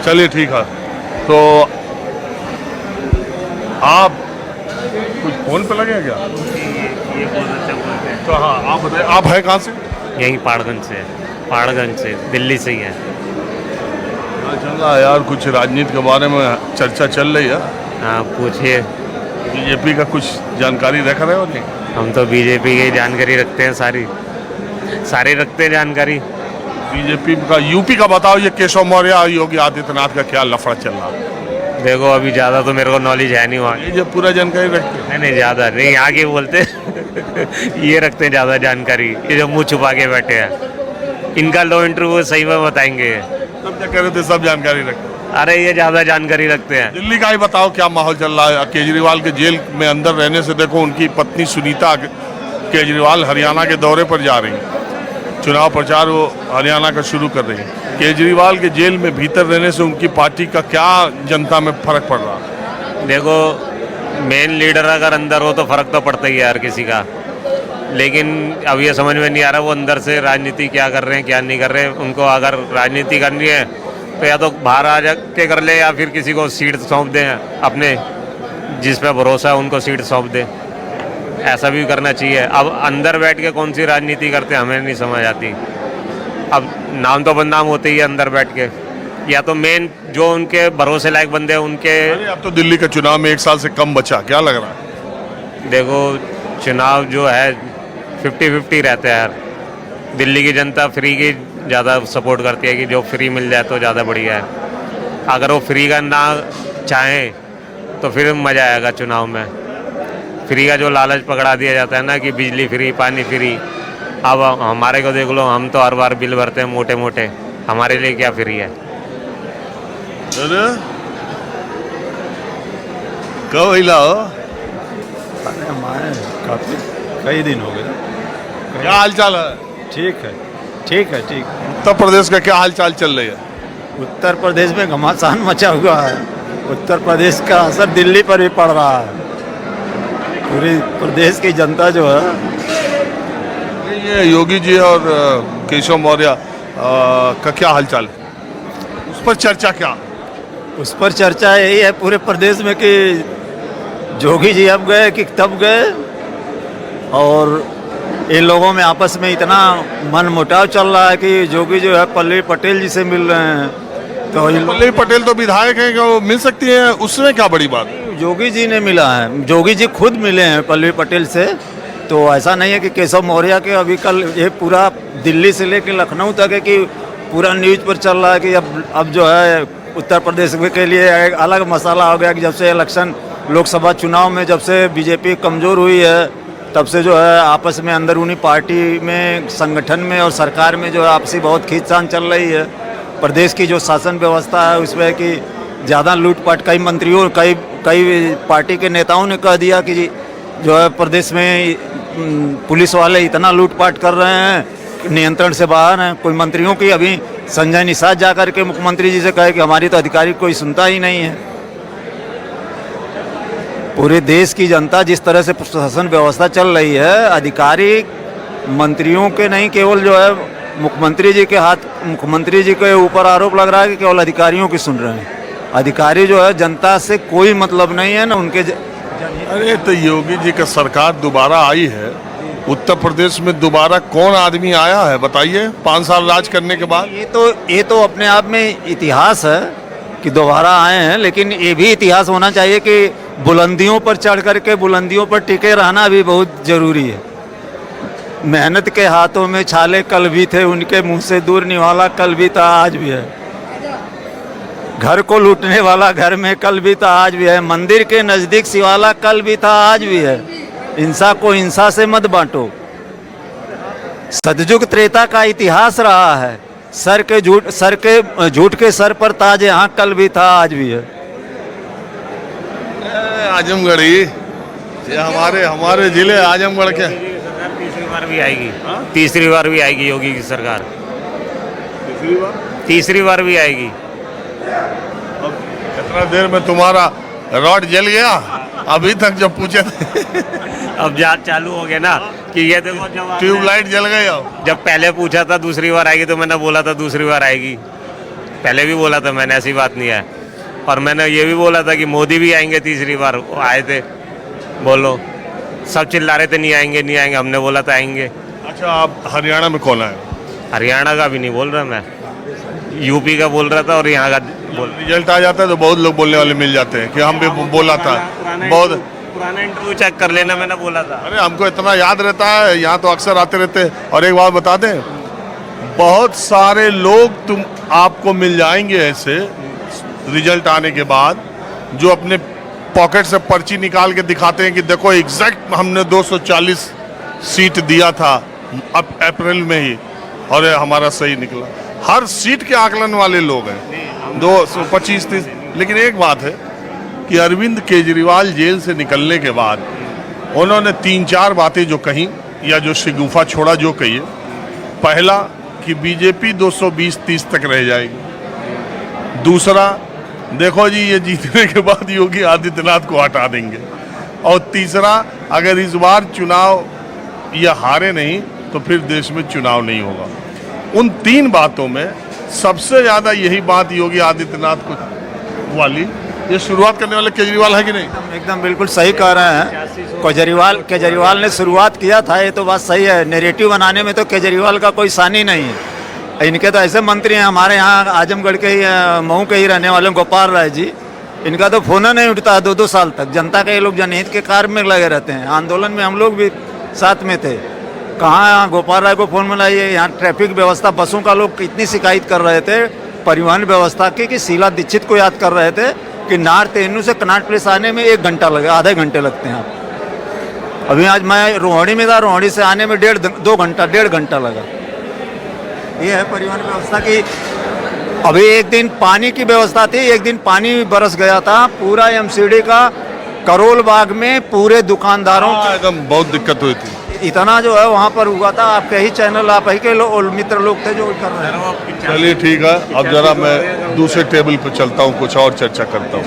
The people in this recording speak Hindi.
चलिए ठीक है। तो आप कुछ फोन पे लगे हैं क्या? ये बहुत अच्छा बोलते हैं। तो हाँ आप बताइए, आप हैं कहाँ से? यहीं पहाड़गंज से दिल्ली से ही है। चल रहा है यार, कुछ राजनीति के बारे में चर्चा चल रही है। हाँ पूछिए। बीजेपी का कुछ जानकारी रख रहे हो नहीं? हम तो बीजेपी की जानकारी रखते हैं, सारी रखते हैं जानकारी। बीजेपी का यूपी का बताओ, ये केशव मौर्य और योगी आदित्यनाथ का क्या लफड़ा चल रहा है? देखो अभी ज़्यादा तो मेरे को नॉलेज है नहीं वहाँ ये जो पूरा जानकारी रखते हैं। नहीं ज़्यादा नहीं, यहाँ के बोलते ये रखते हैं ज़्यादा जानकारी, ये जो मुंह छुपा के बैठे हैं। इनका लो इंटरव्यू सही में बताएंगे। सब क्या कह रहे थे, सब जानकारी रखते हैं। अरे ये ज़्यादा जानकारी रखते हैं। दिल्ली का ही बताओ क्या माहौल चल रहा है? केजरीवाल के जेल में अंदर रहने से देखो, उनकी पत्नी सुनीता केजरीवाल हरियाणा के दौरे पर जा रही है। चुनाव प्रचार वो हरियाणा का शुरू कर रही है। केजरीवाल के जेल में भीतर रहने से उनकी पार्टी का क्या जनता में फर्क पड़ रहा है? देखो मेन लीडर अगर अंदर हो तो फर्क तो पड़ता ही है हर किसी का, लेकिन अब ये समझ में नहीं आ रहा वो अंदर से राजनीति क्या कर रहे हैं क्या नहीं कर रहे हैं। उनको अगर राजनीति करनी है तो या तो बाहर आ जाके कर ले, या फिर किसी को सीट सौंप दें, अपने जिस पे भरोसा है उनको सीट सौंप दें। ऐसा भी करना चाहिए। अब अंदर बैठ के कौन सी राजनीति करते हैं हमें नहीं समझ आती। अब नाम तो बदनाम होते ही है अंदर बैठ के। या तो मेन जो उनके भरोसे लायक बंदे हैं उनके। अरे अब तो दिल्ली के चुनाव में 1 साल से कम बचा, क्या लग रहा है? देखो चुनाव जो है 50-50 रहता है यार। दिल्ली की जनता फ्री की ज़्यादा सपोर्ट करती है कि जो फ्री मिल जाए तो ज़्यादा बढ़िया है। अगर वो फ्री का ना चाहें तो फिर मज़ा आएगा चुनाव में। फ्री का जो लालच पकड़ा दिया जाता है ना कि बिजली फ्री पानी फ्री, अब हमारे को देख लो, हम तो हर बार बिल भरते हैं मोटे मोटे, हमारे लिए क्या फ्री है? अरे कब हिला हो? अरे हमारे काफ़ी कई दिन हो गए। क्या हालचाल है? ठीक है ठीक है ठीक है। उत्तर प्रदेश का क्या हालचाल चल रही है? उत्तर प्रदेश में घमासान मचा हुआ है। उत्तर प्रदेश का असर दिल्ली पर भी पड़ रहा है। पूरी प्रदेश की जनता जो है, ये योगी जी और केशव मौर्य का क्या हालचाल है, उस पर चर्चा क्या? उस पर चर्चा यही है पूरे प्रदेश में कि जोगी जी अब गए कि तब गए, और इन लोगों में आपस में इतना मन मुटाव चल रहा है कि जोगी जो है पल्लवी पटेल जी से मिल रहे हैं। तो पल्लवी पटेल तो विधायक हैं, क्या वो मिल सकती है? उसमें क्या बड़ी बात? जोगी जी ने मिला है, जोगी जी खुद मिले हैं पल्लवी पटेल से। तो ऐसा नहीं है कि केशव मौर्य के अभी कल ये पूरा दिल्ली से लेकर लखनऊ तक है कि पूरा न्यूज़ पर चल रहा है कि अब जो है उत्तर प्रदेश के लिए एक अलग मसाला हो गया कि जब से इलेक्शन लोकसभा चुनाव में जब से बीजेपी कमज़ोर हुई है, तब से जो है आपस में अंदरूनी पार्टी में, संगठन में और सरकार में जो है आपसी बहुत खींचतान चल रही है। प्रदेश की जो शासन व्यवस्था है उसमें कि ज़्यादा लूटपाट, कई मंत्रियों कई पार्टी के नेताओं ने कह दिया कि जो है प्रदेश में पुलिस वाले इतना लूटपाट कर रहे हैं, नियंत्रण से बाहर हैं। कोई मंत्रियों की अभी संजय निषाद जा कर के मुख्यमंत्री जी से कहे कि हमारी तो अधिकारी कोई सुनता ही नहीं है। पूरे देश की जनता जिस तरह से प्रशासन व्यवस्था चल रही है, अधिकारी मंत्रियों के नहीं, केवल जो है मुख्यमंत्री जी के ऊपर आरोप लग रहा है कि केवल अधिकारियों की सुन रहे हैं। अधिकारी जो है जनता से कोई मतलब नहीं है ना उनके। अरे तो योगी जी का सरकार दोबारा आई है, उत्तर प्रदेश में दोबारा कौन आदमी आया है बताइए 5 साल राज करने के बाद? ये तो अपने आप में इतिहास है कि दोबारा आए हैं, लेकिन ये भी इतिहास होना चाहिए कि बुलंदियों पर चढ़ करके बुलंदियों पर टिके रहना भी बहुत जरूरी है। मेहनत के हाथों में छाले कल भी थे, उनके मुंह से दूर निवाला कल भी था आज भी है। घर को लूटने वाला घर में कल भी था आज भी है। मंदिर के नजदीक शिवाला कल भी था आज भी है। हिंसा को हिंसा से मत बांटो। सतयुग त्रेता का इतिहास रहा है। झूठ के सर पर ताज यहाँ कल भी था आज भी है। आजमगढ़ी ये हमारे जिले आजमगढ़ के तीसरी बार भी आएगी। तीसरी बार भी आएगी योगी की सरकार। तीसरी बार भी आएगी। अब कितना देर में तुम्हारा रॉड जल गया? अभी तक जब पूछे थे अब जांच चालू हो गया ना कि ये देखो ट्यूबलाइट जल गई। अब जब पहले पूछा था दूसरी बार आएगी तो मैंने बोला था दूसरी बार आएगी। पहले भी बोला था मैंने, ऐसी बात नहीं है। और मैंने ये भी बोला था कि मोदी भी आएंगे तीसरी बार, वो आए थे। बोलो, सब चिल्ला रहे थे नहीं आएंगे नहीं आएंगे, हमने बोला था आएंगे। अच्छा, आप हरियाणा में कौन आए? हरियाणा का भी नहीं बोल रहा मैं, यूपी का बोल रहा था और यहाँ का बोल। रिजल्ट आ जाता है तो बहुत लोग बोलने वाले मिल जाते हैं कि हम भी बोला था। बहुत पुराना इंटरव्यू चेक कर लेना, मैंने बोला था। अरे हमको इतना याद रहता है, यहाँ तो अक्सर आते रहते हैं। और एक बात बता दें, बहुत सारे लोग आपको मिल जाएंगे ऐसे रिजल्ट आने के बाद, जो अपने पॉकेट से पर्ची निकाल के दिखाते हैं कि देखो एग्जैक्ट हमने 240 सीट दिया था अब अप्रैल में ही और ये हमारा सही निकला। हर सीट के आकलन वाले लोग हैं, 225-30। लेकिन एक बात है कि अरविंद केजरीवाल जेल से निकलने के बाद उन्होंने 3-4 बातें जो कही या जो शिगुफा छोड़ा जो कही। पहला कि बीजेपी 220-30 तक रह जाएगी। दूसरा, देखो जी ये जीतने के बाद योगी आदित्यनाथ को हटा देंगे। और तीसरा, अगर इस बार चुनाव या हारे नहीं तो फिर देश में चुनाव नहीं होगा। उन 3 बातों में सबसे ज़्यादा यही बात योगी आदित्यनाथ को वाली, ये शुरुआत करने वाले केजरीवाल है कि नहीं? एकदम बिल्कुल सही कह रहे हैं। केजरीवाल ने शुरुआत किया था, ये तो बात सही है। नैरेटिव बनाने में तो केजरीवाल का कोई सानी नहीं है। इनके तो ऐसे मंत्री हैं हमारे यहाँ आजमगढ़ के ही, मऊ के ही रहने वाले गोपाल राय जी, इनका तो फोन नहीं उठता 2-2 साल तक। जनता के ये लोग जनहित के कार्य में लगे रहते हैं। आंदोलन में हम लोग भी साथ में थे। कहाँ गोपाल राय को फ़ोन मिलाइए, यहाँ ट्रैफिक व्यवस्था, बसों का लोग कितनी शिकायत कर रहे थे परिवहन व्यवस्था की, कि शीला दीक्षित को याद कर रहे थे कि नार्थ एवेन्यू से कनॉट प्लेस आने में 1 घंटा लगे, आधे घंटे लगते हैं। अभी आज मैं रोहिणी में था, रोहिणी से आने में 1.5 घंटा लगा। ये है परिवहन व्यवस्था की। अभी एक दिन पानी की व्यवस्था थी, एक दिन पानी बरस गया था पूरा एमसीडी का करोल बाग में, पूरे दुकानदारों एकदम बहुत दिक्कत हुई थी। इतना जो है वहाँ पर हुआ था। आपके ही चैनल, आप ही के मित्र लोग थे जो कर रहे हैं। चलिए ठीक है, अब जरा मैं दूसरे टेबल पर चलता हूँ, कुछ और चर्चा करता हूँ।